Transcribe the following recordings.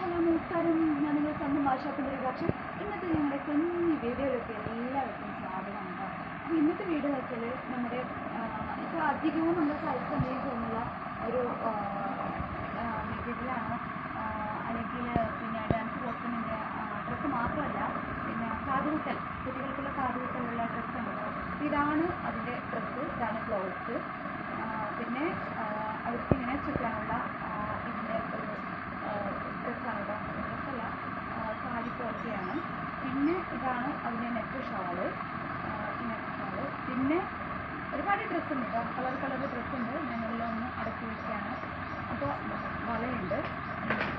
Hello നമസ്കാരം, ഞാൻ നിങ്ങൾ സ്വന്തം ഭാഷാപ്പിൻ്റെ ഒരു പക്ഷം. ഇന്നത്തെ ഞങ്ങളുടെ കുഞ്ഞു വീഡിയോയിലൊക്കെ എല്ലാവർക്കും സ്വാഗതമുണ്ട്. അപ്പോൾ ഇന്നത്തെ വീഡിയോ എന്ന് വെച്ചാൽ നമ്മുടെ ഇപ്പോൾ അധികവും നമ്മുടെ സൈസ് കമ്പനി തോന്നുന്ന ഒരു മെറ്റീരിയലാണ്. അല്ലെങ്കിൽ പിന്നെ ഡാൻസ് കോസ്റ്റ്യൂമിൻ്റെ ഡ്രസ്സ് മാത്രമല്ല, പിന്നെ കാതുകുത്തൽ, കുട്ടികൾക്കുള്ള കാതുകുത്തലുള്ള ഡ്രസ്സുണ്ട്. ഇതാണ് അതിൻ്റെ ഡ്രസ്സ്, ഇതാണ് ബ്ലൗസ്. പിന്നെ അവർക്ക് ഇങ്ങനെ ചുറ്റാനുള്ള ഇതിൻ്റെ ഒരു ഡ്രസ്സാണ് കേട്ടോ, ഡ്രസ്സല്ല, സാരി പോലത്തെയാണ്. പിന്നെ ഇതാണ് അതിൻ്റെ നെക്ക് ഷാള്. പിന്നെ ഒരുപാട് ഡ്രസ്സുണ്ട് കേട്ടോ, കളർ ഡ്രസ്സുണ്ട്. ഞങ്ങളെല്ലാം ഒന്ന് അടക്കി വയ്ക്കുകയാണ്. അപ്പോൾ വളയുണ്ട്,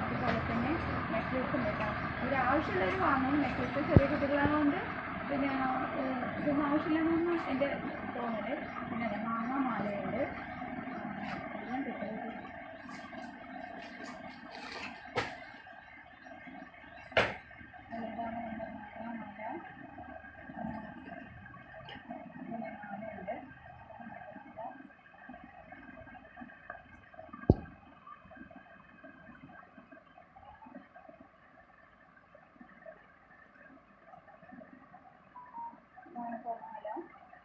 അതുപോലെ തന്നെ നെക്ലേസ് ഉണ്ട് കേട്ടോ. ഒരാവശ്യമുള്ളവർ വാങ്ങും നെക്ലേസ്. ചെറിയ കുട്ടികളായതുകൊണ്ട് പിന്നെ ഇതൊന്നും ആവശ്യമില്ലെന്നാണ് എൻ്റെ തോന്നൽ. പിന്നെ മാങ്ങാമാലയുണ്ട്, എല്ലാം കിട്ടുന്നത്.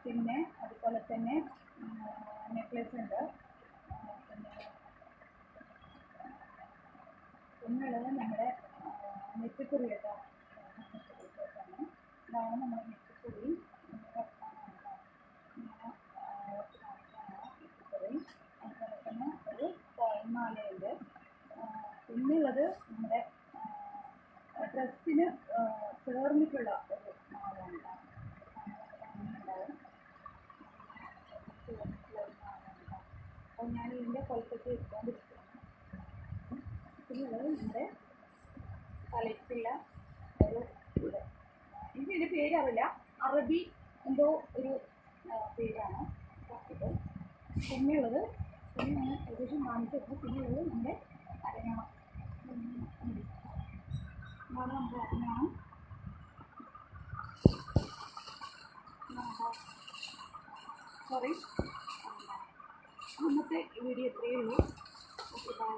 പിന്നെ അതുപോലെ തന്നെ നെക്ലേസ് ഉണ്ട്. പിന്നുള്ളത് നമ്മുടെ നെറ്റിക്കുറി കേട്ടോ, ഇതാണ് നമ്മുടെ നെറ്റിക്കുറി. നെറ്റിക്കുറി അതുപോലെ തന്നെ ഒരു കോയന്മാലയുണ്ട്. പിന്നുള്ളത് നമ്മുടെ ഡ്രസ്സിന് ചേർന്നിട്ടുള്ള ഒരു മാലയാണ്. അപ്പോൾ ഞാൻ ഇതിൻ്റെ കൊലത്തൊക്കെ ഇട്ടുകൊണ്ടിരിക്കുകയാണ്. പിന്നുള്ളത് നമ്മുടെ തലയ്ക്കുള്ള ഒരു ഇത്, എനിക്ക് ഇതിൻ്റെ പേരറിയില്ല, അറബി എന്തോ ഒരു പേരാണ് ഇത്. പിന്നെയുള്ളത് ഞാൻ ഏകദേശം കാണിച്ചിരുന്നു. പിന്നെയുള്ളത് നമ്മുടെ അരഞ്ഞാണം, ഇതാണ് നമ്മുടെ അരഞ്ഞാണം. സോറി, അന്നത്തെ വീഡിയോ ഇത്രയേ ഉള്ളൂ. Okay, by.